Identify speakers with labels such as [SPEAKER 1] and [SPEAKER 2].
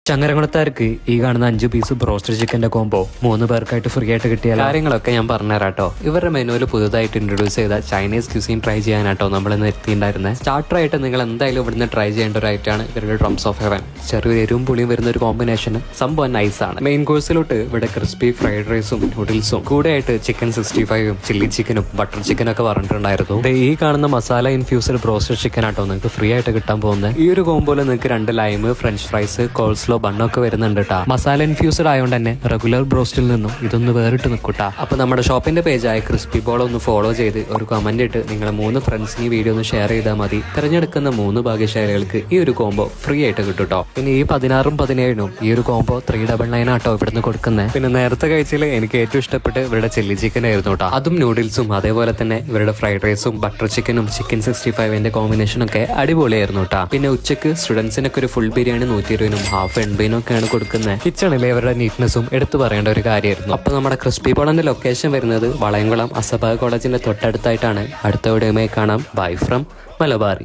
[SPEAKER 1] ചങ്ങരംകുളത്താർക്ക് ഈ കാണുന്ന 5 piece broasted ചിക്കന്റെ കോംബോ 3 പേർക്കായിട്ട് ഫ്രീ ആയിട്ട് കിട്ടിയ കാര്യങ്ങളൊക്കെ ഞാൻ പറഞ്ഞുതരാട്ടോ. ഇവരുടെ മെനുവിൽ പുതുതായിട്ട് ഇൻട്രൊഡ്യൂസ് ചെയ്ത ചൈനീസ് ക്യൂസീൻ ട്രൈ ചെയ്യാനാട്ടോ നമ്മൾ ഇന്ന് എത്തിയിട്ടുണ്ടായിരുന്നത്. സ്റ്റാർട്ടറായിട്ട് നിങ്ങൾ എന്തായാലും ഇവിടുന്ന് ട്രൈ ചെയ്യേണ്ട ഒരു ഐറ്റാണ് ഇവരുടെ ഡ്രംസ് ഓഫ് ഹെവൻ. ചെറിയൊരു എരിവും പുളിയും വരുന്ന ഒരു കോമ്പിനേഷൻ സംഭവം നൈസാണ്. മെയിൻ കോഴ്സിലോട്ട് ഇവിടെ ക്രിസ്പി ഫ്രൈഡ് റൈസും നൂഡിൽസും കൂടെ ആയിട്ട് ചിക്കൻ 65ഉം ചില്ലി ചിക്കനും ബട്ടർ ചിക്കനും ഒക്കെ പറഞ്ഞിട്ടുണ്ടായിരുന്നു. ഈ കാണുന്ന മസാല ഇൻഫ്യൂസ്ഡ് ബ്രോസ്റ്റഡ് ചിക്കൻ ആട്ടോ നിങ്ങൾക്ക് ഫ്രീ ആയിട്ട് കിട്ടാൻ പോകുന്നത്. ഈ ഒരു കോംബോയിൽ നിങ്ങൾക്ക് 2 ലൈം, ഫ്രഞ്ച് ഫ്രൈസ്, കോൾസ്ലോ, ബണ്ണൊക്കെ വരുന്നുണ്ട് കേട്ടാ. മസാല ഇൻഫ്യൂസ്ഡ് ആയതുകൊണ്ട് തന്നെ റെഗുലർ ബ്രോസ്റ്റിൽ നിന്നും ഇതൊന്ന് വേറിട്ട് നിൽക്കൂട്ടാ. അപ്പൊ നമ്മുടെ ഷോപ്പിന്റെ പേജായ ക്രിസ്പി ബോൾ ഒന്ന് ഫോളോ ചെയ്ത് ഒരു കമന്റ് ഇട്ട് നിങ്ങളെ 3 ഫ്രണ്ട്സിന് ഈ വീഡിയോ ഒന്ന് ഷെയർ ചെയ്താൽ മതി. തിരഞ്ഞെടുക്കുന്ന 3 ഭാഗ്യശാലികൾക്ക് ഈ ഒരു കോംബോ ഫ്രീ ആയിട്ട് കിട്ടുട്ടോ. പിന്നെ ഈ 16ഉം 17നും ഈ ഒരു കോംബോ 399 ആട്ടോ ഇവിടുന്ന് കൊടുക്കുന്നത്. പിന്നെ നേരത്തെ കഴിച്ചതിൽ എനിക്ക് ഏറ്റവും ഇഷ്ടപ്പെട്ട് ഇവരുടെ ചില്ലി ചിക്കൻ ആയിരുന്നു കേട്ടോ. അതും നൂഡിൽസും അതേപോലെ തന്നെ ഇവരുടെ ഫ്രൈഡ് റൈസും ബട്ടർ ചിക്കനും ചിക്കൻ 65ന്റെ കോമ്പിനേഷനൊക്കെ അടിപൊളിയായിരുന്നു കേട്ടോ. പിന്നെ ഉച്ചക്ക് സ്റ്റുഡൻസിനൊക്കെ ഒരു ഫുൾ ബിരിയാണി 120നും ഹാഫ് 80നൊക്കെയാണ് കൊടുക്കുന്നത്. കിച്ചണിലെ അവരുടെ നീറ്റ്നെസ്സും എടുത്തു പറയേണ്ട ഒരു കാര്യമായിരുന്നു. അപ്പൊ നമ്മുടെ ക്രിസ്പി ബോളിന്റെ ലൊക്കേഷൻ വരുന്നത് വളയംകുളം അസബാ കോളേജിന്റെ തൊട്ടടുത്തായിട്ടാണ്. അടുത്ത വീഡിയോയുമായി കാണാം. Bye from Malabari.